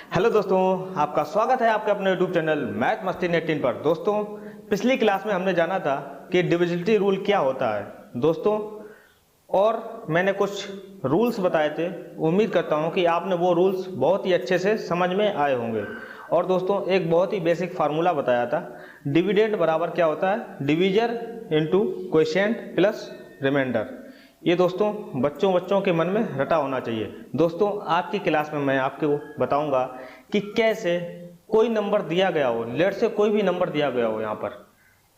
Hello दोस्तों, आपका स्वागत है आपके अपने यूट्यूब चैनल मैथ मस्ती 18 पर। दोस्तों, पिछली क्लास में हमने जाना था कि डिविजिबिलिटी रूल क्या होता है दोस्तों, और मैंने कुछ रूल्स बताए थे। उम्मीद करता हूं कि आपने वो रूल्स बहुत ही अच्छे से समझ में आए होंगे। और दोस्तों, एक बहुत ही बेसिक फार्मूला बताया था, डिविडेंड बराबर क्या होता है, divisor into quotient plus remainder. ये दोस्तों बच्चों के मन में रटा होना चाहिए। दोस्तों, आज की क्लास में मैं आपको बताऊंगा कि कैसे कोई नंबर दिया गया हो, लेट से कोई भी नंबर दिया गया हो, यहाँ पर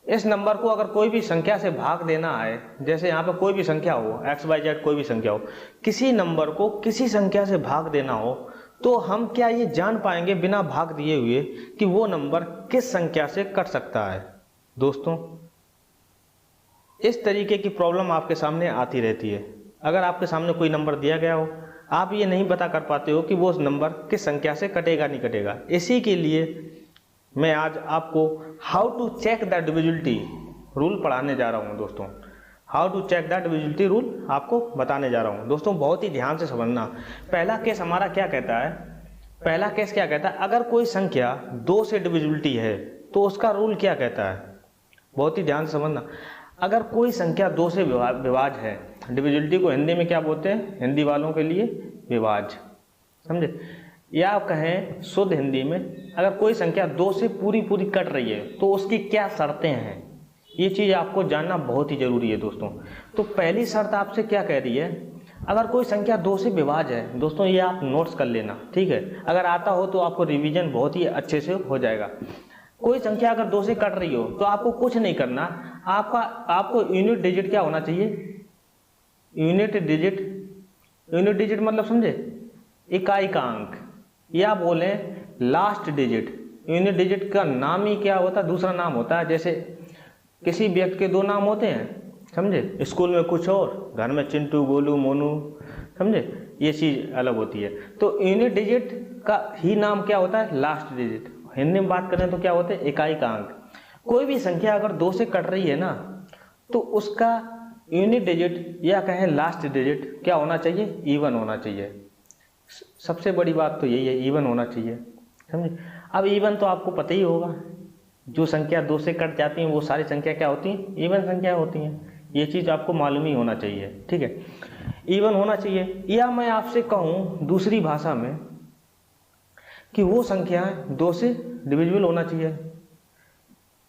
इस नंबर को अगर कोई भी संख्या से भाग देना है, जैसे यहाँ पे कोई भी संख्या हो, XYZ कोई भी संख्या हो, किसी नंबर को किसी संख्या से भाग देना हो, तो हम क्या ये जान पाएंगे बिना भाग दिए हुए कि वो नंबर किस संख्या से कट सकता है। दोस्तों, इस तरीके की प्रॉब्लम आपके सामने आती रहती है। अगर आपके सामने कोई नंबर दिया गया हो, आप ये नहीं पता कर पाते हो कि वो नंबर किस संख्या से कटेगा नहीं कटेगा। इसी के लिए मैं आज आपको how to check the divisibility rule पढ़ाने जा रहा हूँ। दोस्तों, how to check the divisibility rule आपको बताने जा रहा हूँ। दोस्तों, बहुत ही ध्यान से समझना। पहला केस हमारा क्या कहता है, पहला केस क्या कहता है, अगर कोई संख्या 2 से डिविजिबिलिटी है तो उसका रूल क्या कहता है। बहुत ही ध्यान से समझना। अगर कोई संख्या 2 से विभाज्य है, डिविजिबिलिटी को हिंदी में क्या बोलते हैं, हिंदी वालों के लिए विभाज्य, समझे, या कहें शुद्ध हिंदी में, अगर कोई संख्या 2 से पूरी कट रही है तो उसकी क्या शर्तें हैं, ये चीज़ आपको जानना बहुत ही जरूरी है। दोस्तों, तो पहली शर्त आपसे क्या कह रही है, अगर कोई संख्या 2 से विभाज्य है, दोस्तों ये आप नोट्स कर लेना, ठीक है। अगर आता हो तो आपको रिवीजन बहुत ही अच्छे से हो जाएगा। कोई संख्या अगर 2 से कट रही हो तो आपको कुछ नहीं करना, आपको यूनिट डिजिट क्या होना चाहिए, यूनिट डिजिट मतलब समझे, इकाई का अंक, या बोले लास्ट डिजिट। यूनिट डिजिट का नाम ही क्या होता है, दूसरा नाम होता है। जैसे किसी व्यक्ति के 2 नाम होते हैं, समझे, स्कूल में कुछ और, घर में चिंटू गोलू मोनू, समझे, ये चीज अलग होती है। तो यूनिट डिजिट का ही नाम क्या होता है, लास्ट डिजिट। हिंदी में बात करें तो क्या होते हैं, इकाई का अंक। कोई भी संख्या अगर 2 से कट रही है ना, तो उसका यूनिट डिजिट या कहें लास्ट डिजिट क्या होना चाहिए, इवन होना चाहिए। सबसे बड़ी बात तो यही है, इवन होना चाहिए, समझे। अब इवन तो आपको पता ही होगा, जो संख्या 2 से कट जाती हैं वो सारी संख्या क्या होती हैं, इवन संख्या होती हैं। ये चीज़ आपको मालूम ही होना चाहिए, ठीक है, इवन होना चाहिए। या मैं आपसे कहूँ दूसरी भाषा में कि वो संख्या 2 से डिविजिबल होना चाहिए।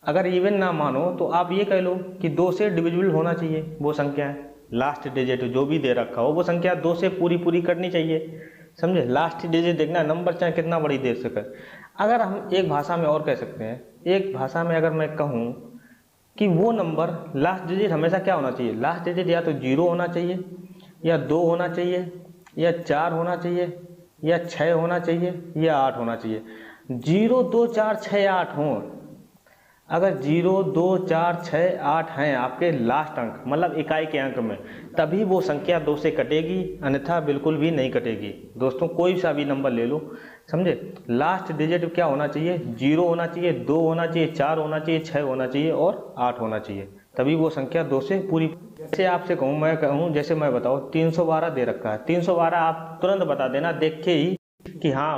अगर इवन ना मानो तो आप ये कह लो कि 2 से डिविजिबल होना चाहिए वो संख्या है, लास्ट डिजिट जो भी दे रखा हो वो संख्या 2 से पूरी कटनी चाहिए, समझे। लास्ट डिजिट देखना, नंबर चाहे कितना बड़ी देर से कर। अगर हम एक भाषा में और कह सकते हैं, एक भाषा में अगर मैं कहूँ कि वो नंबर लास्ट डिजिट हमेशा क्या होना चाहिए, लास्ट डिजिट या तो 0 होना चाहिए, या 2 होना चाहिए, या 4 होना चाहिए, या 6 होना चाहिए, या 8 होना चाहिए। 0 2 4 6 8 हों। अगर 0 2 4 6 8 हैं आपके लास्ट अंक, मतलब इकाई के अंक में, तभी वो संख्या 2 से कटेगी, अन्यथा बिल्कुल भी नहीं कटेगी। दोस्तों, कोई सा भी नंबर ले लो, समझे, लास्ट डिजिट क्या होना चाहिए, 0 होना चाहिए, 2 होना चाहिए, 4 होना चाहिए, 6 होना चाहिए और 8 होना चाहिए, तभी वो संख्या 2 से पूरी। जैसे आपसे कहूँ, मैं कहूँ, जैसे मैं बताऊँ 312 दे रखा है, 312 आप तुरंत बता देना देख के ही कि हाँ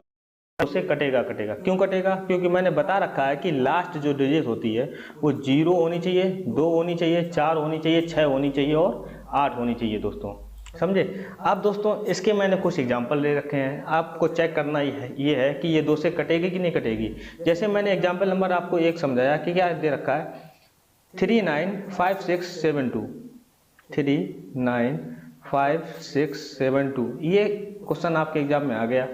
उसे कटेगा। क्यों कटेगा, क्योंकि मैंने बता रखा है कि लास्ट जो डिजिट होती है वो 0 होनी चाहिए, 2 होनी चाहिए, 4 होनी चाहिए, 6 होनी चाहिए और 8 होनी चाहिए। दोस्तों, समझे। अब दोस्तों, इसके मैंने कुछ एग्जाम्पल दे रखे हैं, आपको चेक करना ये है कि ये 2 से कटेगी कि नहीं कटेगी। जैसे मैंने एग्जाम्पल नंबर आपको 1 समझाया कि क्या दे रखा है, 395672, 395672, ये क्वेश्चन आपके एग्जाम में आ गया।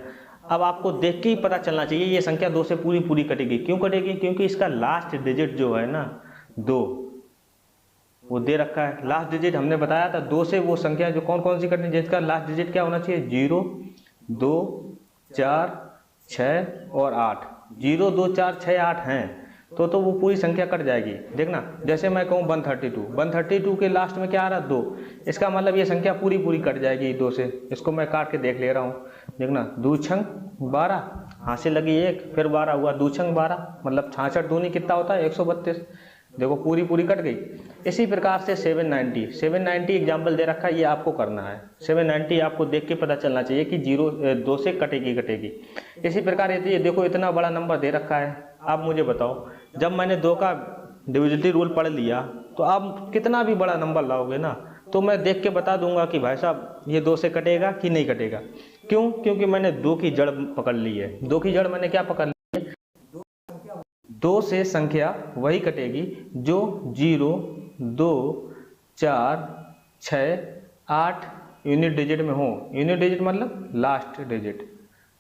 अब आपको देख के ही पता चलना चाहिए ये संख्या 2 से पूरी कटेगी। क्यों कटेगी, क्योंकि इसका लास्ट डिजिट जो है ना 2, वो दे रखा है। लास्ट डिजिट हमने बताया था 2 से वो संख्या जो कौन सी कटनी, जिसका लास्ट डिजिट क्या होना चाहिए, 0 2 4 6 और 8। 0 2 4 6 8 हैं तो वो पूरी संख्या कट जाएगी। देखना, जैसे मैं कहूँ 132 के लास्ट में क्या आ रहा है, 2, इसका मतलब ये संख्या पूरी कट जाएगी 2 से। इसको मैं काट के देख ले रहा हूँ, देखना, 2 छंग 12, हाथ से लगी 1, फिर 12 हुआ, 2 छंग 12, मतलब 66 दूनी कितना होता है, 132। देखो पूरी पूरी कट गई। इसी प्रकार से 790 एग्जाम्पल दे रखा है, ये आपको करना है। 790 आपको देख के पता चलना चाहिए कि 2 से कटेगी। इसी प्रकार ये देखो इतना बड़ा नंबर दे रखा है। आप मुझे बताओ, जब मैंने 2 का डिविजिबिलिटी रूल पढ़ लिया तो आप कितना भी बड़ा नंबर लाओगे ना, तो मैं देख के बता दूंगा कि भाई साहब ये 2 से कटेगा कि नहीं कटेगा। क्यों? क्योंकि मैंने 2 की जड़ पकड़ ली है। 2 की जड़ मैंने क्या पकड़ ली है? 2 से संख्या वही कटेगी जो 0, 2, 4, 6, 8 यूनिट डिजिट में हो। यूनिट डिजिट मतलब लास्ट डिजिट,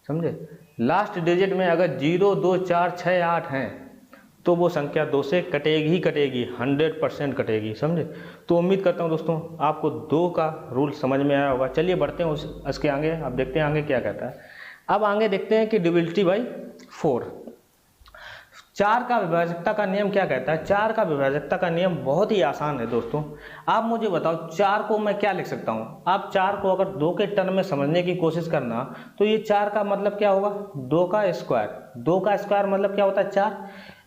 समझे? लास्ट डिजिट में अगर 0, 2, 4, 6, 8 हैं तो वो संख्या 2 से कटेगी ही कटेगी, 100% कटेगी, समझे? तो उम्मीद करता हूँ दोस्तों आपको 2 का रूल समझ में आया होगा। चलिए बढ़ते हैं उसके आगे, अब देखते हैं आगे क्या कहता है। अब आगे देखते हैं कि डिविजिबिलिटी बाई 4। 4 का विभाजकता का नियम क्या कहता है? 4 का विभाजकता का नियम बहुत ही आसान है दोस्तों। आप मुझे बताओ 4 को मैं क्या लिख सकता हूँ? आप 4 को अगर 2 के टर्म में समझने की कोशिश करना तो ये 4 का मतलब क्या होगा? 2 का स्क्वायर। 2 का स्क्वायर मतलब क्या होता है? 4।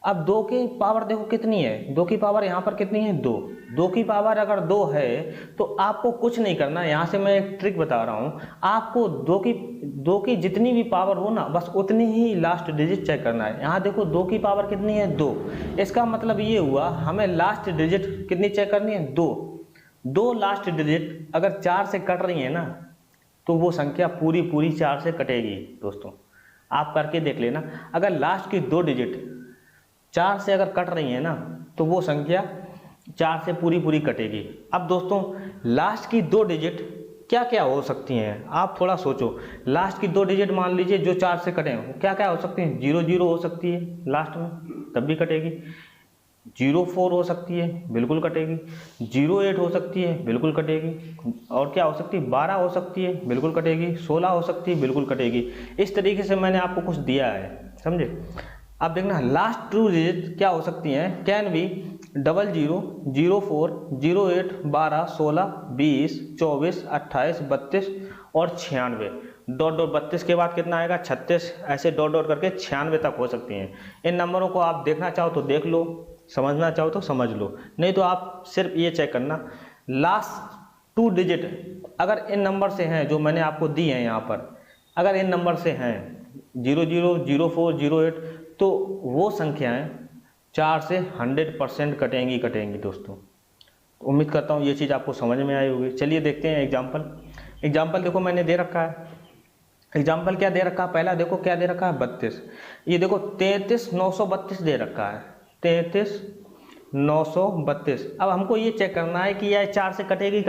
अब 2 की पावर देखो कितनी है, 2 की पावर यहाँ पर कितनी है? 2। 2 की पावर अगर 2 है तो आपको कुछ नहीं करना। यहाँ से मैं एक ट्रिक बता रहा हूँ, आपको 2 की जितनी भी पावर हो ना, बस उतनी ही लास्ट डिजिट चेक करना है। यहाँ देखो 2 की पावर कितनी है? 2। इसका मतलब ये हुआ हमें लास्ट डिजिट कितनी चेक करनी है? 2 लास्ट डिजिट अगर 4 से कट रही है ना, तो वो संख्या पूरी पूरी 4 से कटेगी। दोस्तों आप करके देख लेना, अगर लास्ट की 2 डिजिट 4 से अगर कट रही है ना, तो वो संख्या 4 से पूरी पूरी कटेगी। अब दोस्तों लास्ट की 2 डिजिट क्या क्या हो सकती हैं? आप थोड़ा सोचो। लास्ट की 2 डिजिट मान लीजिए जो 4 से कटे हैं, क्या क्या हो सकती हैं? 00 हो सकती है लास्ट में, तब भी कटेगी। 04 हो सकती है, बिल्कुल कटेगी। 08 हो सकती है, बिल्कुल कटेगी। और क्या हो सकती है? 12 हो सकती है, बिल्कुल कटेगी। 16 हो सकती है, बिल्कुल कटेगी। इस तरीके से मैंने आपको कुछ दिया है, समझे? अब देखना लास्ट 2 डिजिट क्या हो सकती हैं? कैन बी 00, 04, 08, 12, 16, 20, 24, 28, 32 और 96। डॉट 32 के बाद कितना आएगा? 36। ऐसे डॉट करके 96 तक हो सकती हैं। इन नंबरों को आप देखना चाहो तो देख लो, समझना चाहो तो समझ लो, नहीं तो आप सिर्फ ये चेक करना लास्ट 2 डिजिट अगर इन नंबर से हैं जो मैंने आपको दी हैं यहाँ पर, अगर इन नंबर से हैं 00, 04, 08, तो वो संख्याएं 4 से 100% कटेंगी दोस्तों। उम्मीद करता हूँ ये चीज़ आपको समझ में आई होगी। चलिए देखते हैं एग्जाम्पल देखो मैंने दे रखा है। एग्जाम्पल क्या दे रखा है? पहला देखो क्या दे रखा है? 32। ये देखो 33,932 दे रखा है, 33,932। अब हमको ये चेक करना है कि यह 4 से कटेगी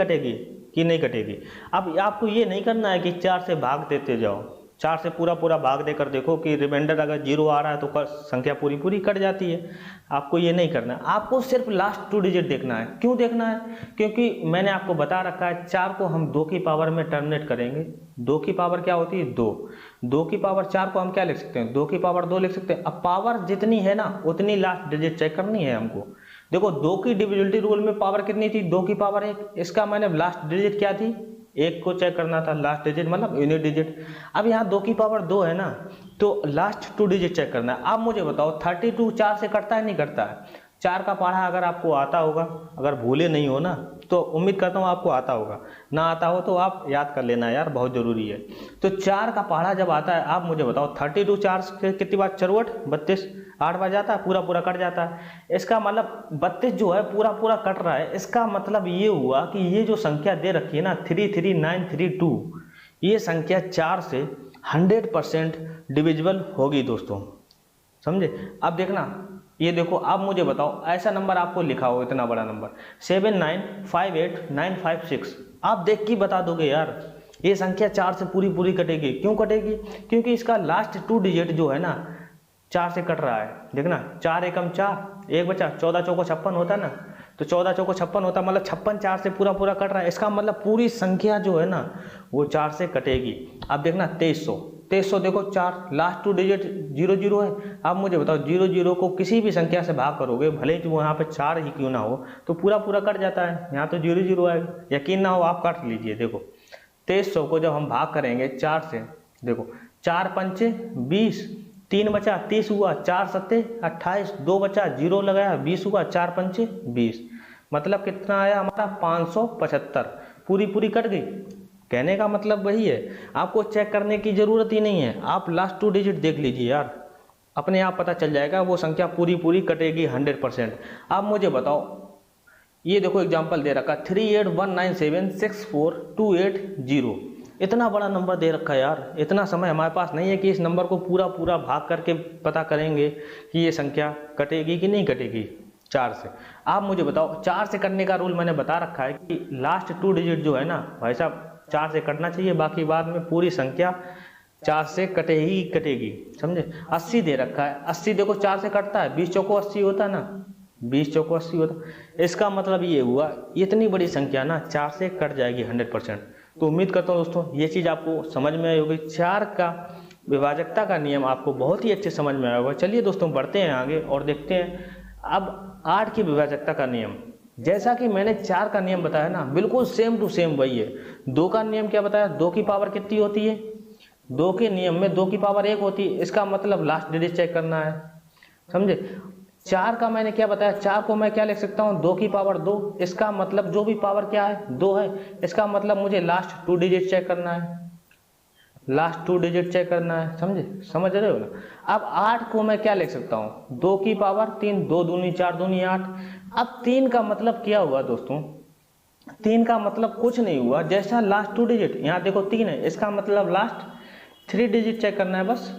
कि नहीं कटेगी। अब आपको ये नहीं करना है कि 4 से भाग देते जाओ, 4 से पूरा भाग देकर देखो कि रिमाइंडर अगर 0 आ रहा है तो संख्या पूरी पूरी कट जाती है। आपको ये नहीं करना है, आपको सिर्फ लास्ट 2 डिजिट देखना है। क्यों देखना है? क्योंकि मैंने आपको बता रखा है 4 को हम 2 की पावर में टर्मिनेट करेंगे। 2 की पावर क्या होती है? 2 की पावर 4 को हम क्या लिख सकते हैं? 2 की पावर 2 लिख सकते हैं। अब पावर जितनी है ना उतनी लास्ट डिजिट चेक करनी है हमको। देखो 2 की डिविजिबिलिटी रूल में पावर कितनी थी? 2 की पावर 1। इसका मैंने लास्ट डिजिट क्या थी? 1 को चेक करना था, लास्ट डिजिट मतलब यूनिट डिजिट। अब यहाँ 2 की पावर 2 है ना, तो लास्ट 2 डिजिट चेक करना है। आप मुझे बताओ 32 4 से कटता है नहीं कटता है? 4 का पढ़ा अगर आपको आता होगा, अगर भूले नहीं हो ना, तो उम्मीद करता हूँ आपको आता होगा। ना आता हो तो आप याद कर लेना यार, बहुत ज़रूरी है। तो 4 का पढ़ा जब आता है, आप मुझे बताओ 32 4 से कितनी बार? 32, 8 बार जाता है, पूरा कट जाता है। इसका मतलब 32 जो है पूरा कट रहा है। इसका मतलब ये हुआ कि ये जो संख्या दे रखी है ना 33932, ये संख्या 4 से 100% डिविजिबल होगी दोस्तों, समझे? अब देखना, ये देखो आप मुझे बताओ ऐसा नंबर आपको लिखा हो, इतना बड़ा नंबर 7958956, आप देख के बता दोगे यार ये संख्या 4 से पूरी कटेगी। क्यों कटेगी? क्योंकि इसका लास्ट 2 डिजिट जो है ना 4 से कट रहा है। देखना 4 एकम 4, 1 बचा, 14 चौको 56 होता ना, तो 14 चौको 56 होता, मतलब 56 4 से पूरा कट रहा है। इसका मतलब पूरी संख्या जो है ना वो 4 से कटेगी। अब देखना 2300 देखो 4 लास्ट 2 डिजिट 00 है। आप मुझे बताओ 00 को किसी भी संख्या से भाग करोगे, भले ही यहाँ पे 4 ही क्यों ना हो, तो पूरा कट जाता है। यहाँ तो 00 आएगा, यकीन ना हो आप काट लीजिए। देखो 2300 को जब हम भाग करेंगे 4 से, देखो 4 पंचे 20, 3 बचा 30 हुआ, 4 सत्ते 28, 2 बचा 0 लगाया 20 हुआ, 4 पंचे 20, मतलब कितना आया हमारा 575, पूरी पूरी कट गई। कहने का मतलब वही है, आपको चेक करने की जरूरत ही नहीं है, आप लास्ट 2 डिजिट देख लीजिए यार, अपने आप पता चल जाएगा वो संख्या पूरी पूरी कटेगी 100%। आप मुझे बताओ, ये देखो एग्जाम्पल दे रखा 3819764280, इतना बड़ा नंबर दे रखा है यार, इतना समय हमारे पास नहीं है कि इस नंबर को पूरा पूरा भाग करके पता करेंगे कि ये संख्या कटेगी कि नहीं कटेगी 4 से। आप मुझे बताओ, 4 से कटने का रूल मैंने बता रखा है कि लास्ट 2 डिजिट जो है ना भाई साहब 4 से कटना चाहिए, बाकी बाद में पूरी संख्या 4 से कटे ही कटेगी, समझे। 80 दे रखा है, 80 देखो 4 से कटता है, 20 चौको 80 होता है ना, 20 चौको 80 होता, इसका मतलब ये हुआ इतनी बड़ी संख्या ना 4 से कट जाएगी 100%। तो उम्मीद करता हूँ दोस्तों ये चीज़ आपको समझ में आई होगी, 4 का विभाजकता का नियम आपको बहुत ही अच्छे समझ में आया होगा। चलिए दोस्तों बढ़ते हैं आगे और देखते हैं अब 8 की विभाजकता का नियम। जैसा कि मैंने 4 का नियम बताया ना, बिल्कुल सेम टू सेम वही है। 2 का नियम क्या बताया, 2 की पावर कितनी होती है, 2 के नियम में 2 की पावर 1 होती है, इसका मतलब लास्ट डिजिट चेक करना है, समझे। 4 का मैंने क्या बताया, 4 को मैं क्या लिख सकता हूँ, 2 की पावर 2, इसका मतलब जो भी पावर क्या है 2 है, इसका मतलब मुझे लास्ट 2 डिजिट चेक करना है, लास्ट 2 डिजिट चेक करना है, समझे, समझ रहे हो ना। अब 8 को मैं क्या लिख सकता हूँ, 2 की पावर 3, 2 दूनी 4 दूनी 8। अब 3 का मतलब क्या हुआ दोस्तों, 3 का मतलब कुछ नहीं हुआ, जैसा लास्ट 2 डिजिट यहाँ देखो 3 है, इसका मतलब लास्ट 3 डिजिट चेक करना है, बस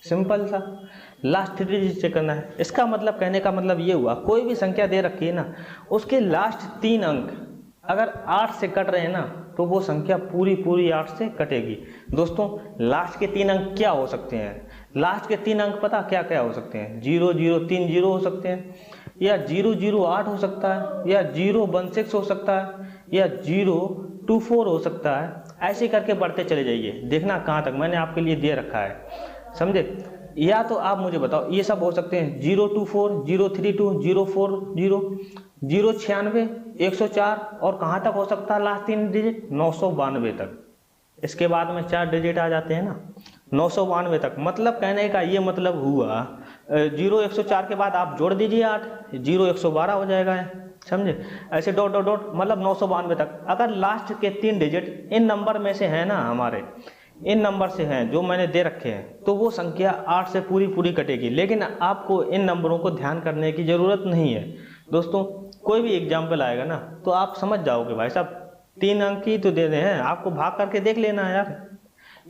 सिंपल सा लास्ट 3 डिजिट चेक करना है। इसका मतलब कहने का मतलब ये हुआ, कोई भी संख्या दे रखी है ना, उसके लास्ट 3 अंक अगर 8 से कट रहे हैं ना, तो वो संख्या पूरी पूरी 8 से कटेगी। दोस्तों लास्ट के 3 अंक क्या हो सकते हैं, लास्ट के 3 अंक पता क्या क्या हो सकते हैं, 0030 हो सकते हैं, या 008 हो सकता है, या 016 हो सकता है, या 024 हो सकता है। ऐसे करके बढ़ते चले जाइए, देखना कहाँ तक मैंने आपके लिए दे रखा है, समझे। या तो आप मुझे बताओ, ये सब हो सकते हैं 024, 032, 040, 096, 104, और कहाँ तक हो सकता है लास्ट 3 डिजिट, 992 तक। इसके बाद में 4 डिजिट आ जाते हैं ना, 992 तक। मतलब कहने का ये मतलब हुआ 0104 के बाद आप जोड़ दीजिए 8, 0112 हो जाएगा, समझे। ऐसे डॉट डॉट डॉट मतलब 992 तक। अगर लास्ट के 3 डिजिट इन नंबर में से है ना, हमारे इन नंबर से हैं जो मैंने दे रखे हैं, तो वो संख्या 8 से पूरी पूरी कटेगी। लेकिन आपको इन नंबरों को ध्यान करने की ज़रूरत नहीं है दोस्तों। कोई भी एग्जाम्पल आएगा ना तो आप समझ जाओगे भाई साहब 3 अंक ही तो दे रहे हैं, आपको भाग करके देख लेना है यार।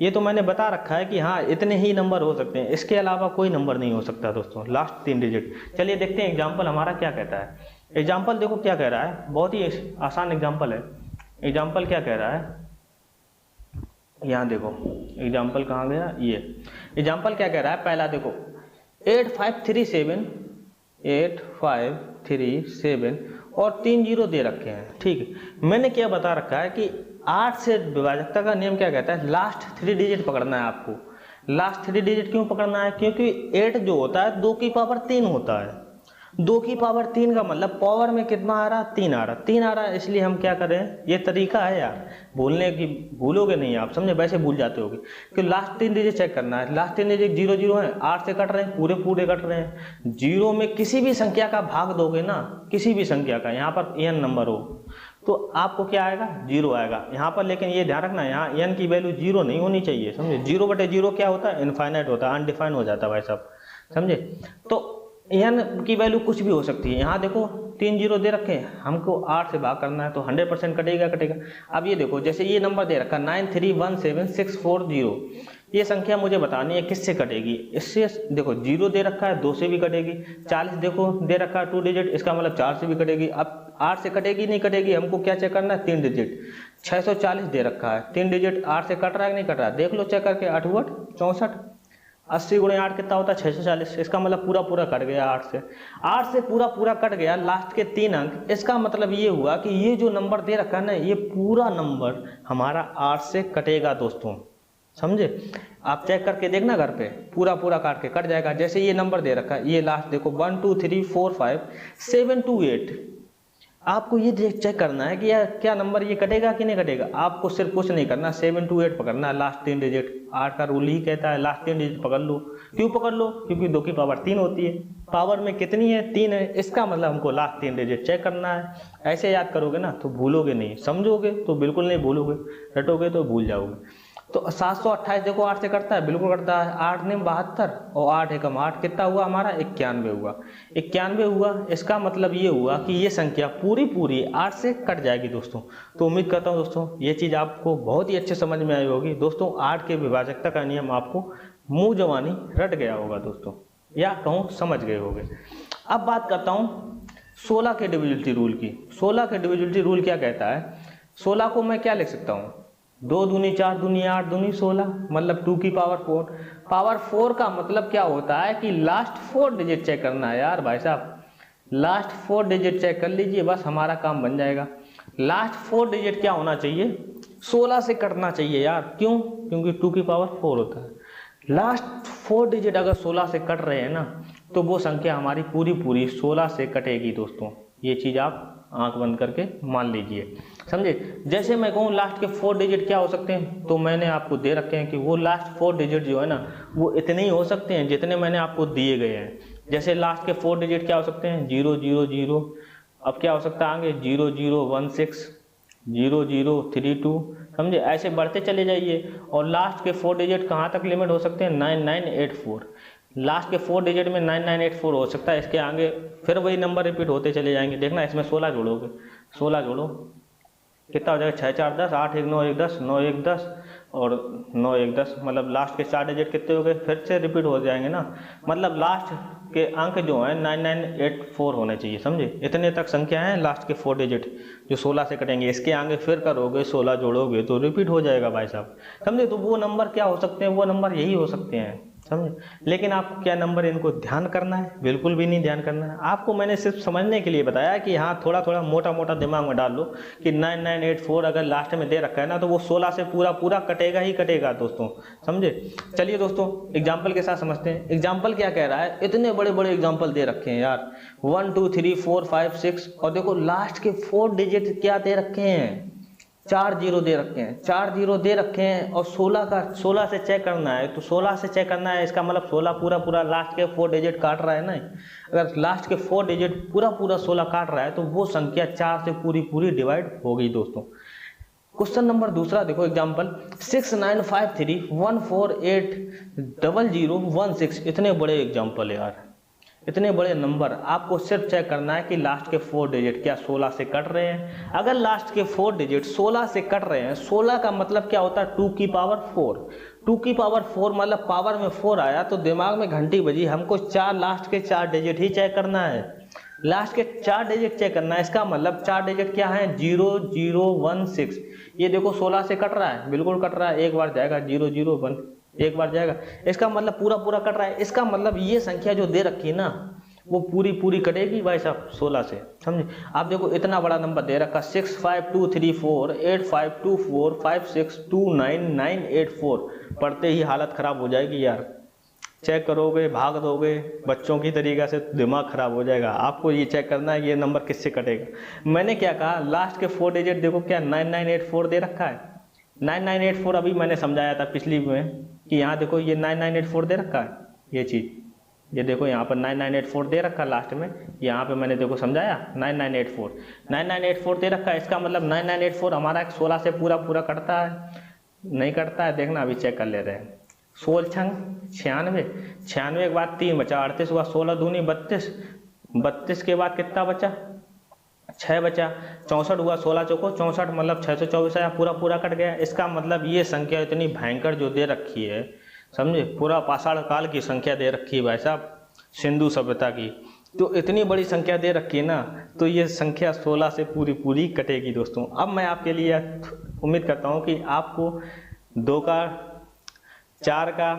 ये तो मैंने बता रखा है कि हाँ इतने ही नंबर हो सकते हैं, इसके अलावा कोई नंबर नहीं हो सकता दोस्तों लास्ट 3 डिजिट। चलिए देखते हैं एग्जाम्पल हमारा क्या कहता है। एग्जाम्पल देखो क्या कह रहा है, बहुत ही आसान एग्जाम्पल है। एग्जाम्पल क्या कह रहा है, यहाँ देखो एग्जाम्पल कहाँ गया, ये एग्जाम्पल क्या कह रहा है। पहला देखो 8537 और 3 जीरो दे रखे हैं, ठीक है। मैंने क्या बता रखा है कि 8 से विभाजकता का नियम क्या कहता है, लास्ट 3 डिजिट पकड़ना है आपको। लास्ट 3 डिजिट क्यों पकड़ना है, क्योंकि 8 जो होता है 2 की पावर 3 होता है। 2 की पावर 3 का मतलब पावर में कितना आ रहा, 3 आ रहा, 3 आ रहा है। इसलिए हम क्या करें, ये तरीका है यार भूलने की, भूलोगे नहीं आप, समझे, वैसे भूल जाते होगे कि लास्ट 3 डिजिट चेक करना है। लास्ट 3 डिजिट 00 है, 8 से कट रहे हैं, पूरे पूरे कट रहे हैं। 0 में किसी भी संख्या का भाग दोगे ना, किसी भी संख्या का, यहाँ पर n नंबर हो तो आपको क्या आएगा, 0 आएगा यहाँ पर। लेकिन ये ध्यान रखना यहाँ n की वैल्यू 0 नहीं होनी चाहिए, समझे। 0/0 क्या होता है, इनफाइनाइट होता है, अनडिफाइंड हो जाता है भाई साहब, समझे। तो n की वैल्यू कुछ भी हो सकती है। यहाँ देखो 3 जीरो दे रखे हैं, हमको 8 से भाग करना है तो 100% कटेगा कटेगा। अब ये देखो जैसे ये नंबर दे रखा 9317640, ये संख्या मुझे बतानी है किससे कटेगी। इससे देखो 0 दे रखा है, 2 से भी कटेगी। 40 देखो दे रखा है 2 डिजिट, इसका मतलब 4 से भी कटेगी। अब 8 से कटेगी नहीं कटेगी, हमको क्या चेक करना है, 3 डिजिट। 640 दे रखा है, 3 डिजिट 8 से कट रहा है कि नहीं कट रहा है, देख लो चेक करके। 8 64, 80 × 8 कितना होता है, 640। इसका मतलब पूरा पूरा कट गया 8 से पूरा पूरा कट गया लास्ट के 3 अंक। इसका मतलब ये हुआ कि ये जो नंबर दे रखा है ना, ये पूरा नंबर हमारा 8 से कटेगा दोस्तों, समझे। आप चेक करके देखना घर पे, पूरा पूरा काट के कट जाएगा। जैसे ये नंबर दे रखा है, ये लास्ट देखो 1 2 3 4 5 7 2 8, आपको ये चेक करना है कि यार क्या नंबर ये कटेगा कि नहीं कटेगा। आपको सिर्फ कुछ नहीं करना, 7 2 8 पकड़ना है लास्ट 3 डिजिट, 8 का रूल ही कहता है लास्ट 3 डिजिट पकड़ लो। क्यों पकड़ लो? क्योंकि 2 की पावर 3 होती है। पावर में कितनी है? 3 है। इसका मतलब हमको लास्ट 3 डिजिट चेक करना है। ऐसे याद करोगे ना तो भूलोगे नहीं, समझोगे तो बिल्कुल नहीं भूलोगे, रटोगे तो भूल जाओगे। तो 728 देखो 8 से कटता है, बिल्कुल कटता है। 8 ने 72 और 8 एकम 8 कितना हुआ हमारा? 91 हुआ। 91 हुआ, इसका मतलब ये हुआ कि ये संख्या पूरी 8 से कट जाएगी दोस्तों। तो उम्मीद करता हूँ दोस्तों ये चीज़ आपको बहुत ही अच्छे समझ में आई होगी। दोस्तों 8 के विभाजकता का नियम आपको मुँह जवानी रट गया होगा दोस्तों, या कहूँ समझ गए होंगे। अब बात करता हूँ 16 के डिविजिबिलिटी रूल की। 16 के डिविजिबिलिटी रूल क्या कहता है? 16 को मैं क्या लिख सकता हूँ? 2 दूनी 4 दूनी 8 दूनी 16, मतलब 2 की पावर 4। पावर 4 का मतलब क्या होता है कि लास्ट 4 डिजिट चेक करना है यार भाई साहब। लास्ट 4 डिजिट चेक कर लीजिए, बस हमारा काम बन जाएगा। लास्ट 4 डिजिट क्या होना चाहिए? 16 से कटना चाहिए यार। क्यों? क्योंकि 2 की पावर 4 होता है। लास्ट 4 डिजिट अगर 16 से कट रहे हैं ना तो वो संख्या हमारी पूरी 16 से कटेगी दोस्तों। ये चीज़ आप आंख बंद करके मान लीजिए, समझे? जैसे मैं कहूँ लास्ट के 4 डिजिट क्या हो सकते हैं, तो मैंने आपको दे रखे हैं कि वो लास्ट 4 डिजिट जो है ना वो इतने ही हो सकते हैं जितने मैंने आपको दिए गए हैं। जैसे लास्ट के 4 डिजिट क्या हो सकते हैं? 000। अब क्या हो सकता है आगे? 0016, 0032, समझे? ऐसे बढ़ते चले जाइए। और लास्ट के 4 डिजिट कहाँ तक लिमिट हो सकते हैं? 9984। लास्ट के 4 डिजिट में 9984 हो सकता है। इसके आगे फिर वही नंबर रिपीट होते चले जाएंगे। देखना इसमें 16 जोड़ोगे, 16 जोड़ो कितना हो जाएगा? 6 4 10, 8 1 9 1 10, 9 1 10 और 9 1 10, मतलब लास्ट के 4 डिजिट कितने हो गए? फिर से रिपीट हो जाएंगे ना। मतलब लास्ट के अंक जो हैं 9984 होने चाहिए, समझे? इतने तक संख्या है लास्ट के 4 डिजिट जो 16 से कटेंगे। इसके आगे फिर करोगे 16 जोड़ोगे तो रिपीट हो जाएगा भाई साहब, समझे? तो वो नंबर क्या हो सकते हैं? वो नंबर यही हो सकते हैं, समझे? लेकिन आपको क्या नंबर इनको ध्यान करना है? बिल्कुल भी नहीं ध्यान करना है आपको। मैंने सिर्फ समझने के लिए बताया कि हाँ थोड़ा मोटा दिमाग में डाल लो कि 9984 अगर लास्ट में दे रखा है ना तो वो 16 से पूरा कटेगा ही कटेगा दोस्तों, समझे? चलिए दोस्तों एग्जाम्पल के साथ समझते हैं। एग्जाम्पल क्या कह रहा है? इतने बड़े एग्जाम्पल दे रखे हैं यार, 1 2 3 4 5 6, और देखो लास्ट के 4 डिजिट क्या दे रखे हैं? 4 जीरो दे रखे हैं, 4 जीरो दे रखे हैं। और 16 से चेक करना है, तो 16 से चेक करना है, इसका मतलब 16 पूरा लास्ट के 4 डिजिट काट रहा है ना। अगर लास्ट के 4 डिजिट पूरा 16 काट रहा है तो वो संख्या 4 से पूरी डिवाइड हो गई दोस्तों। क्वेश्चन नंबर दूसरा देखो एग्जाम्पल 6953148016। इतने बड़े एग्जाम्पल यार, इतने बड़े नंबर। आपको सिर्फ चेक करना है कि लास्ट के 4 डिजिट क्या 16 से कट रहे हैं। अगर लास्ट के 4 डिजिट 16 से कट रहे हैं, 16 का मतलब क्या होता है? 2 की पावर 4। 2 की पावर 4 मतलब पावर में 4 आया तो दिमाग में घंटी बजी, हमको लास्ट के 4 डिजिट ही चेक करना है। लास्ट के 4 डिजिट चेक करना है। इसका मतलब 4 डिजिट क्या है? 0016। ये देखो 16 से कट रहा है, बिल्कुल कट रहा है। एक बार जाएगा 001, एक बार जाएगा। इसका मतलब पूरा कट रहा है। इसका मतलब ये संख्या जो दे रखी है ना वो पूरी कटेगी भाई साहब 16 से, समझे? आप देखो इतना बड़ा नंबर दे रखा 6523485245629984। पढ़ते ही हालत खराब हो जाएगी यार। चेक करोगे भाग दोगे बच्चों की तरीका से, दिमाग खराब हो जाएगा। आपको ये चेक करना है ये नंबर किससे कटेगा। मैंने क्या कहा? लास्ट के 4 डिजिट देखो क्या 9984 दे रखा है। 9984 अभी मैंने समझाया था पिछली में कि यहाँ देखो ये 9984 दे रखा है। ये चीज़ ये देखो यहाँ पर 9984 दे रखा है लास्ट में। यहाँ पे मैंने देखो समझाया 9984 दे रखा है। इसका मतलब 9984 हमारा 16 से पूरा कटता है? नहीं कटता है। देखना अभी चेक कर ले रहे हैं। 16 छंग 96, 96 के बाद 3 बचा, 38 हुआ, 16 दूनी 32, 32 के बाद कितना बचा? 6 बचा, 64 हुआ, 16 चौको 64, मतलब 624 आया, पूरा कट गया। इसका मतलब ये संख्या इतनी भयंकर जो दे रखी है, समझे? पूरा पाषाण काल की संख्या दे रखी है भाई साहब, सिंधु सभ्यता की। तो इतनी बड़ी संख्या दे रखी है ना तो ये संख्या 16 से पूरी कटेगी दोस्तों। अब मैं आपके लिए उम्मीद करता हूँ कि आपको 2 का, 4 का,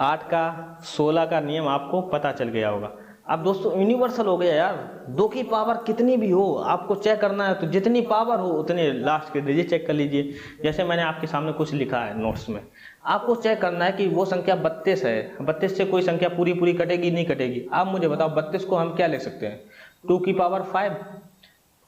8 का, 16 का नियम आपको पता चल गया होगा। अब दोस्तों यूनिवर्सल हो गया यार। 2 की पावर कितनी भी हो आपको चेक करना है तो जितनी पावर हो उतने लास्ट के डिजिट चेक कर लीजिए। जैसे मैंने आपके सामने कुछ लिखा है नोट्स में, आपको चेक करना है कि वो संख्या 32 है। 32 से कोई संख्या पूरी कटेगी नहीं कटेगी? आप मुझे बताओ 32 को हम क्या लिख सकते हैं? 2 की पावर 5।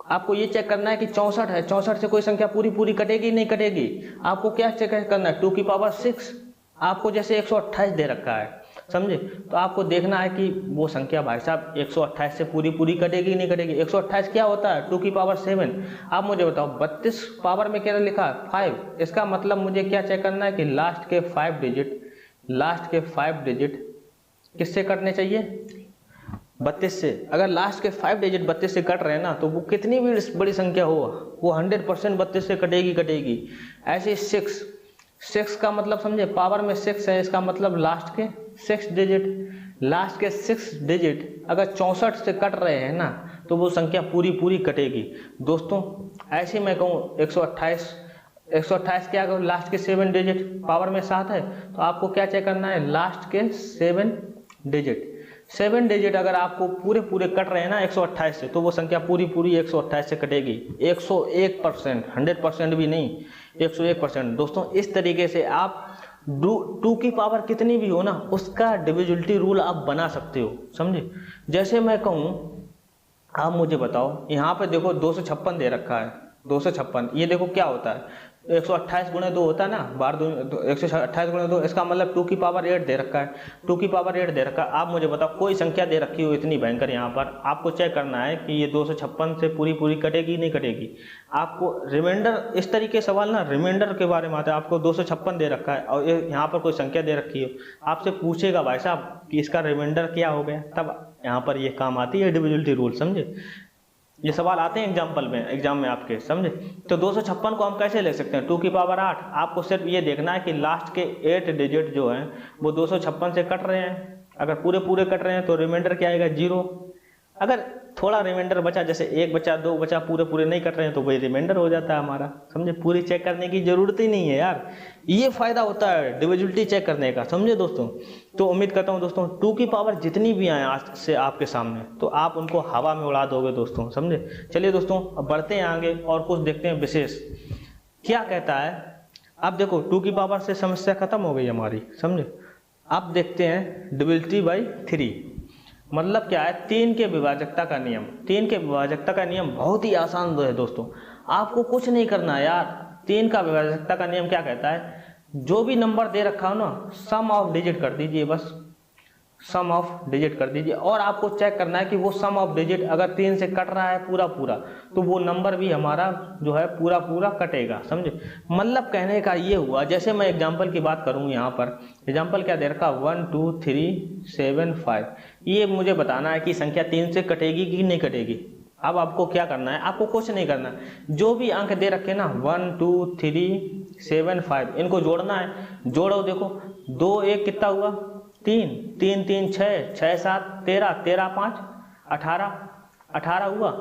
आपको ये चेक करना है कि 64 है, 64 से कोई संख्या पूरी कटेगी नहीं कटेगी? आपको क्या चेक करना है? 2 की पावर 6। आपको जैसे 128 दे रखा है, समझे, तो आपको देखना है कि वो संख्या भाई साहब 128 से पूरी पूरी कटेगी नहीं कटेगी। 128 क्या होता है, 2 की पावर 7। आप मुझे बताओ 32 पावर में क्या लिखा है 5, इसका मतलब मुझे क्या चेक करना है कि लास्ट के 5 डिजिट किससे कटने चाहिए, 32 से। अगर लास्ट के 5 डिजिट 32 से कट रहे हैं ना, तो वो कितनी भी बड़ी संख्या हो वो 100% 32 से कटेगी। ऐसे 6 का मतलब समझे, पावर में 6 है, इसका मतलब लास्ट के 6 डिजिट अगर 64 से कट रहे हैं ना, तो वो संख्या पूरी कटेगी। दोस्तों ऐसे मैं कहूँ 128 क्या करूँ, लास्ट के 7 डिजिट पावर में 7 है, तो आपको क्या चेक करना है, लास्ट के 7 डिजिट अगर आपको पूरे कट रहे हैं ना 128 से, तो वो संख्या पूरी 128 से कटेगी। 101%, 100% भी नहीं, 101%। दोस्तों इस तरीके से आप 2 की पावर कितनी भी हो ना, उसका डिविजिबिलिटी रूल आप बना सकते हो, समझे। जैसे मैं कहूँ, आप मुझे बताओ, यहाँ पे देखो 256 दे रखा है, 256, ये देखो क्या होता है, 128 गुणे 2 होता है ना, 128 गुणे 2, इसका मतलब 2 की पावर 8 दे रखा है, 2 की पावर 8 दे रखा है। आप मुझे बताओ कोई संख्या दे रखी हो इतनी भयंकर, यहाँ पर आपको चेक करना है कि ये 256 से पूरी कटेगी नहीं कटेगी। आपको रिमाइंडर, इस तरीके सवाल ना रिमाइंडर के बारे में आता है, आपको 256 दे रखा है और यहाँ पर कोई संख्या दे रखी हो, आपसे पूछेगा भाई साहब कि इसका रिमाइंडर क्या हो गया, तब यहाँ पर ये काम आती है डिविजिबिलिटी रूल, समझे। ये सवाल आते हैं एग्जाम में आपके, समझे। तो 256 को हम कैसे ले सकते हैं, 2 की पावर 8। आपको सिर्फ ये देखना है कि लास्ट के 8 डिजिट जो हैं वो 256 से कट रहे हैं। अगर पूरे कट रहे हैं तो रिमाइंडर क्या आएगा, 0। अगर थोड़ा रिमाइंडर बचा, जैसे 1 बचा 2 बचा, पूरे नहीं कट रहे हैं, तो वही रिमाइंडर हो जाता है हमारा, समझे। पूरी चेक करने की जरूरत ही नहीं है यार, ये फायदा होता है डिविजिबिलिटी चेक करने का, समझे दोस्तों। तो उम्मीद करता हूँ दोस्तों 2 की पावर जितनी भी आए आज से आपके सामने, तो आप उनको हवा में उड़ा दोगे दोस्तों, समझे। चलिए दोस्तों अब बढ़ते हैं आगे और कुछ देखते हैं विशेष क्या कहता है। अब देखो 2 की पावर से समस्या खत्म हो गई हमारी, समझे। अब देखते हैं डिविजिबिलिटी बाई 3, मतलब क्या है, 3 के विभाजकता का नियम। 3 के विभाजकता का नियम बहुत ही आसान है दोस्तों, आपको कुछ नहीं करना यार। 3 का विभाजकता का नियम क्या कहता है, जो भी नंबर दे रखा हो ना, सम ऑफ डिजिट कर दीजिए, बस सम ऑफ डिजिट कर दीजिए। और आपको चेक करना है कि वो सम ऑफ डिजिट अगर 3 से कट रहा है पूरा, तो वो नंबर भी हमारा जो है पूरा कटेगा, समझे। मतलब कहने का ये हुआ, जैसे मैं एग्जांपल की बात करूँ, यहाँ पर एग्जांपल क्या दे रखा, 1 2 3 7 5, ये मुझे बताना है कि संख्या 3 से कटेगी कि नहीं कटेगी। अब आपको क्या करना है, आपको कुछ नहीं करना, जो भी अंक दे रखे ना 1 2 3 7 5, इनको जोड़ना है। जोड़ो, देखो 2 1 कितना हुआ, 3 3 3 6 6 7 13 13 5 18 हुआ।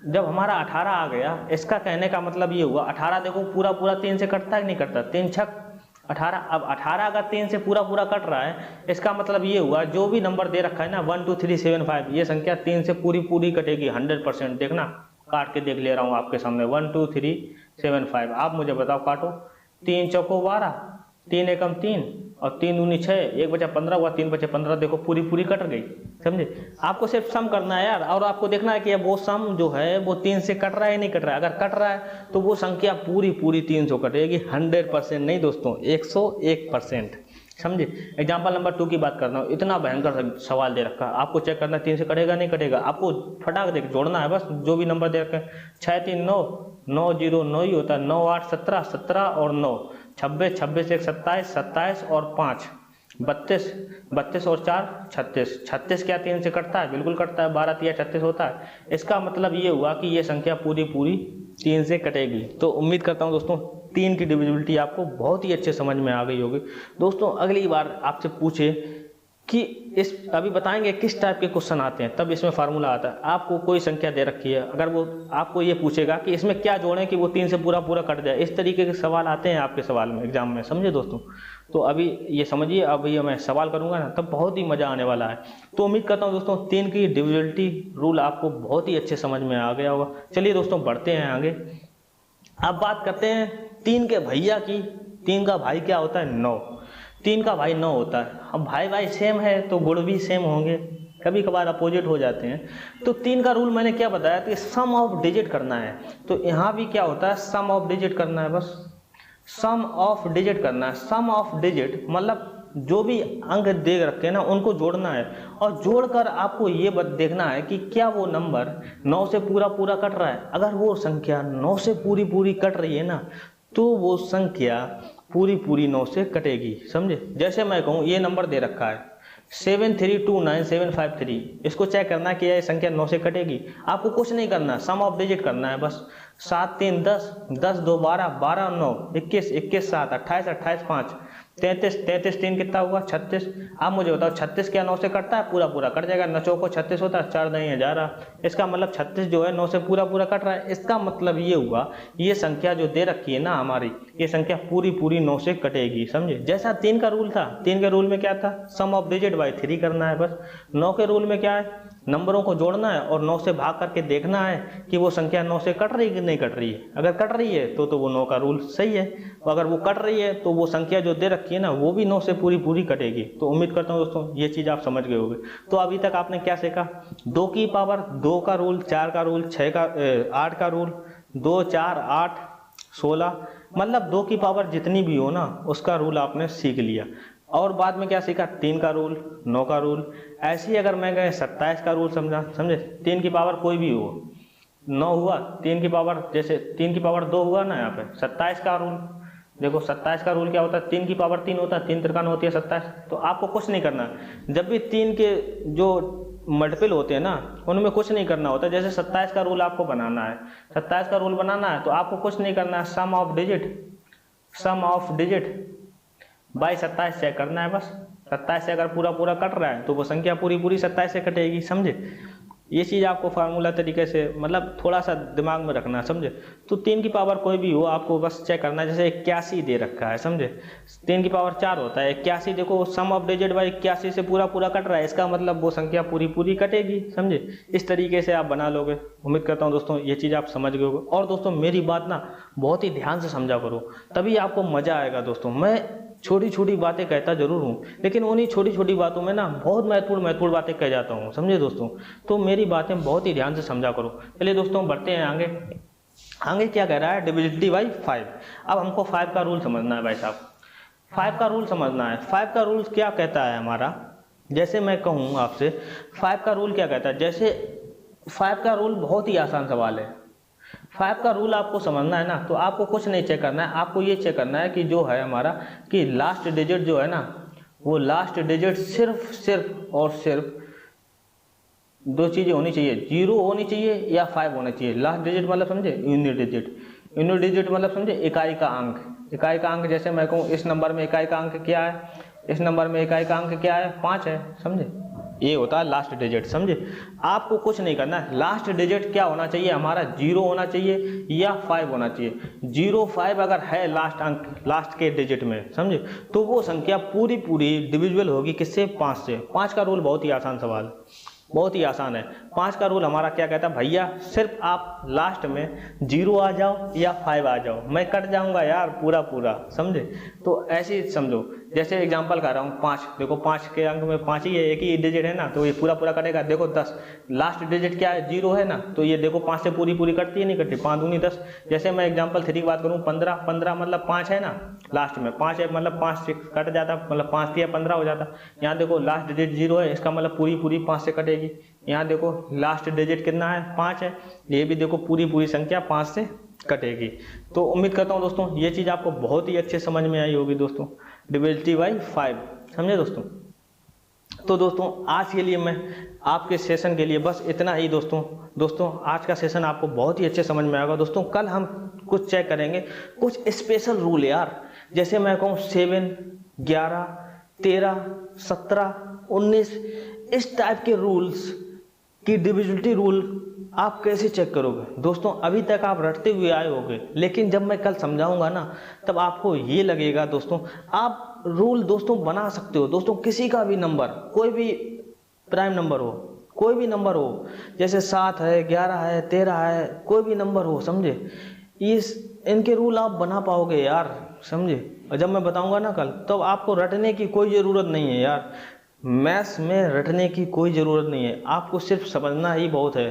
जब हमारा 18 आ गया, इसका कहने का मतलब ये हुआ, 18 देखो पूरा 3 से कटता है कि नहीं कटता, 3 छक 18। अब 18 अगर 3 से पूरा कट रहा है, इसका मतलब ये हुआ जो भी नंबर दे रखा है ना 1 2 3 7 5, ये संख्या 3 से पूरी कटेगी 100%। देखना काट के देख ले रहा हूँ आपके सामने, 1 2 3 7 5। आप मुझे बताओ, काटो, 3 चौको 12, 3 एकम 3 और 3 दूनी 6, 1 बचा 15 हुआ, 3 बचे 15, देखो पूरी कट गई, समझे। आपको सिर्फ सम करना है यार, और आपको देखना है कि वो सम जो है वो 3 से कट रहा है नहीं कट रहा है। अगर कट रहा है तो वो संख्या पूरी 300 कटेगी, 100% नहीं दोस्तों, 101%, समझे। एग्जाम्पल नंबर 2 की बात कर रहा हूँ, इतना भयंकर सवाल दे रखा है, आपको चेक करना है 3 से कटेगा नहीं कटेगा। आपको फटाक देख जोड़ना है, बस जो भी नंबर दे रखे हैं, 6 3 9 9 0 9 ही होता है, 9 8 17 17 और 9 26 26 1 27 27 और 5 32 32 और 4 36 36 क्या 3 से कटता है, बिल्कुल कटता है, 12 3 36 होता है। इसका मतलब ये हुआ कि ये संख्या पूरी 3 से कटेगी। तो उम्मीद करता हूँ दोस्तों 3 की डिविजिबिलिटी आपको बहुत ही अच्छे समझ में आ गई होगी। दोस्तों अगली बार आपसे पूछे कि इस अभी बताएंगे किस टाइप के क्वेश्चन आते हैं, तब इसमें फार्मूला आता है। आपको कोई संख्या दे रखी है, अगर वो आपको ये पूछेगा कि इसमें क्या जोड़ें कि वो 3 से पूरा कट जाए, इस तरीके के सवाल आते हैं आपके सवाल में एग्जाम में, समझे दोस्तों। तो अभी ये समझिए, अभी मैं सवाल करूंगा ना तब बहुत ही मजा आने वाला है। तो उम्मीद करता हूँ दोस्तों 3 की डिविजिबिलिटी रूल आपको बहुत ही अच्छे समझ में आ गया होगा। चलिए दोस्तों बढ़ते हैं आगे। अब बात करते हैं 3 के भैया की। 3 का भाई क्या होता है, 9। 3 का भाई 9 होता है। अब भाई सेम है तो गुण भी सेम होंगे, कभी कभार अपोजिट हो जाते हैं। तो 3 का रूल मैंने क्या बताया कि सम ऑफ डिजिट करना है, तो यहाँ भी क्या होता है, सम ऑफ डिजिट करना है, बस सम ऑफ डिजिट करना है। सम ऑफ डिजिट मतलब जो भी अंक दे रखे हैं ना उनको जोड़ना है, और जोड़कर आपको ये देखना है कि क्या वो नंबर 9 से पूरा पूरा कट रहा है। अगर वो संख्या 9 से पूरी पूरी कट रही है ना तो वो संख्या पूरी पूरी 9 से कटेगी, समझे। जैसे मैं कहूँ ये नंबर दे रखा है 7329753, इसको चेक करना कि ये संख्या 9 से कटेगी। आपको कुछ नहीं करना, सम ऑफ डिजिट करना है बस। 7 3 10, 10 2 12, 12 9 21, 21 7, 28 28 5, 33 33 3 कितना हुआ 36। आप मुझे बताओ 36 क्या 9 से कटता है? पूरा पूरा कट जाएगा। 9 चौको 36 होता है, 4 नहीं है 11। इसका मतलब 36 जो है 9 से पूरा पूरा कट रहा है। इसका मतलब ये हुआ ये संख्या जो दे रखी है ना हमारी, ये संख्या पूरी पूरी 9 से कटेगी, समझे। जैसा 3 का रूल था, 3 के रूल में क्या था? सम ऑफ डिजिट बाई 3 करना है बस। 9 के रूल में क्या है? नंबरों को जोड़ना है और 9 से भाग करके देखना है कि वो संख्या 9 से कट रही है कि नहीं कट रही है। अगर कट रही है तो वो 9 का रूल सही है, और अगर वो कट रही है तो वो संख्या जो दे रखी है ना वो भी 9 से पूरी पूरी कटेगी। तो उम्मीद करता हूँ दोस्तों ये चीज़ आप समझ गए होंगे। तो अभी तक आपने क्या सीखा? 2 की पावर 2 का रूल, 4 का रूल, 8 का रूल, 2 4 8 16, मतलब 2 की पावर जितनी भी हो ना उसका रूल आपने सीख लिया। और बाद में क्या सीखा? 3 का रूल, 9 का रूल। ऐसे ही अगर मैं कहें 27 का रूल समझे। 3 की पावर कोई भी हो, 9 हुआ, 3 की पावर जैसे 3 की पावर 2 हुआ ना यहाँ पे 27 का रूल। देखो 27 का रूल क्या होता है? 3 की पावर 3 होता है, 3 त्रिकान होती है 27। तो आपको कुछ नहीं करना, जब भी 3 के जो मल्टीपल होते हैं ना उनमें कुछ नहीं करना होता। जैसे 27 का रूल आपको बनाना है, 27 का रूल बनाना है तो आपको कुछ नहीं करना है, सम ऑफ डिजिट बाई 27 चेक करना है बस। 27 से अगर पूरा पूरा कट रहा है तो वो संख्या पूरी पूरी 27 से कटेगी, समझे। ये चीज़ आपको फार्मूला तरीके से मतलब थोड़ा सा दिमाग में रखना, समझे। तो 3 की पावर कोई भी हो आपको बस चेक करना है। जैसे 81 दे रखा है, समझे। 3 की पावर 4 होता है, 81 देखो सम ऑफ डिजिट बाई 81 से पूरा पूरा कट रहा है, इसका मतलब वो संख्या पूरी पूरी कटेगी, समझे। इस तरीके से आप बना लोगे। उम्मीद करता हूँ दोस्तों ये चीज़ आप समझ गए होगे। और दोस्तों मेरी बात ना बहुत ही ध्यान से समझा करो, तभी आपको मज़ा आएगा दोस्तों। मैं छोटी छोटी बातें कहता जरूर हूँ, लेकिन उन्हीं छोटी छोटी बातों में ना बहुत महत्वपूर्ण बातें कह जाता हूँ, समझे दोस्तों। तो मेरी बातें बहुत ही ध्यान से समझा करो। चलिए दोस्तों बढ़ते हैं आगे। आगे क्या कह रहा है? Divisibility by 5। अब हमको 5 का रूल समझना है भाई साहब, 5 का रूल समझना है। 5 का रूल क्या कहता है हमारा? जैसे मैं कहूँ आपसे 5 का रूल क्या कहता है, जैसे 5 का रूल बहुत ही आसान सवाल है। 5 का रूल आपको समझना है ना तो आपको कुछ नहीं चेक करना है, आपको ये चेक करना है कि जो है हमारा कि लास्ट डिजिट जो है ना वो लास्ट डिजिट सिर्फ और सिर्फ 2 चीज़ें होनी चाहिए, 0 होनी चाहिए या 5 होना चाहिए। लास्ट डिजिट मतलब समझे यूनिट डिजिट मतलब समझे इकाई का अंक। जैसे मैं कहूँ इस नंबर में इकाई का अंक क्या है, इस नंबर में इकाई का अंक क्या है? 5 है, समझे। ये होता है लास्ट डिजिट, समझे। आपको कुछ नहीं करना है, लास्ट डिजिट क्या होना चाहिए हमारा? 0 होना चाहिए या 5 होना चाहिए। 0 5 अगर है लास्ट अंक लास्ट के डिजिट में, समझे, तो वो संख्या पूरी पूरी डिविजिबल होगी किससे? 5 से। 5 का रूल बहुत ही आसान सवाल, बहुत ही आसान है। 5 का रूल हमारा क्या कहता है? भैया सिर्फ आप लास्ट में 0 आ जाओ या 5 आ जाओ, मैं कट जाऊंगा यार पूरा पूरा, समझे। तो ऐसे ही समझो, जैसे एग्जांपल कर रहा हूँ 5, देखो 5 के अंक में 5 ही है, एक ही डिजिट है ना, तो ये पूरा पूरा कटेगा। देखो 10 लास्ट डिजिट क्या है? 0 है ना, तो ये देखो 5 से पूरी पूरी कटती है नहीं कटती? 5 दूनी 10। जैसे मैं एग्जांपल 3 की बात करूँ 15 मतलब 5 है ना, लास्ट में 5 है मतलब 5 से कट जाता, मतलब 5 या 15 हो जाता। यहाँ देखो लास्ट डिजिट 0 है, इसका मतलब पूरी पूरी 5 से कटेगी। यहाँ देखो लास्ट डिजिट कितना है? 5 है, ये भी देखो पूरी पूरी संख्या 5 से कटेगी। तो उम्मीद करता हूँ दोस्तों ये चीज़ आपको बहुत ही अच्छे समझ में आई होगी दोस्तों, डिविजिबिलिटी बाई 5, समझे दोस्तों। तो दोस्तों आज के लिए मैं आपके सेशन के लिए बस इतना ही दोस्तों आज का सेशन आपको बहुत ही अच्छे समझ में आएगा दोस्तों। कल हम कुछ चेक करेंगे, कुछ स्पेशल रूल यार, जैसे मैं कहूँ 7, 11, 13, 17, 19 इस टाइप के रूल्स की डिविजिबिलिटी रूल आप कैसे चेक करोगे दोस्तों। अभी तक आप रटते हुए आए होंगे, लेकिन जब मैं कल समझाऊंगा ना तब आपको ये लगेगा दोस्तों आप रूल दोस्तों बना सकते हो दोस्तों। किसी का भी नंबर, कोई भी प्राइम नंबर हो, कोई भी नंबर हो, जैसे 7 है, 11 है, 13 है, कोई भी नंबर हो, समझे, इनके रूल आप बना पाओगे यार, समझे। और जब मैं बताऊंगा ना कल तो आपको रटने की कोई ज़रूरत नहीं है यार, मैथ्स में रटने की कोई ज़रूरत नहीं है, आपको सिर्फ समझना ही बहुत है।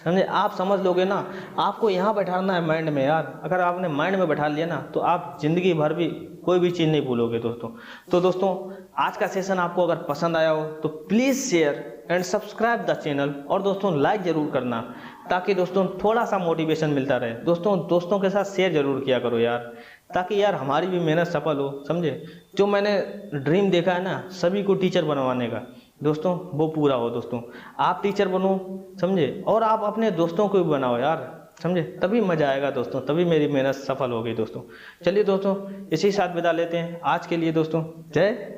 समझे। आप समझ लोगे ना, आपको यहाँ बैठाना है माइंड में यार। अगर आपने माइंड में बैठा लिया ना तो आप ज़िंदगी भर भी कोई भी चीज़ नहीं भूलोगे दोस्तों। तो दोस्तों आज का सेशन आपको अगर पसंद आया हो तो please share and subscribe the channel, और दोस्तों लाइक ज़रूर करना, ताकि दोस्तों थोड़ा सा मोटिवेशन मिलता रहे। दोस्तों के साथ शेयर ज़रूर किया करो यार, ताकि यार हमारी भी मेहनत सफल हो, समझे। जो मैंने ड्रीम देखा है ना सभी को टीचर बनवाने का दोस्तों, वो पूरा हो दोस्तों। आप टीचर बनो, समझे, और आप अपने दोस्तों को भी बनाओ यार, समझे, तभी मज़ा आएगा दोस्तों, तभी मेरी मेहनत सफल होगी दोस्तों। चलिए दोस्तों इसी साथ विदा लेते हैं आज के लिए दोस्तों। जय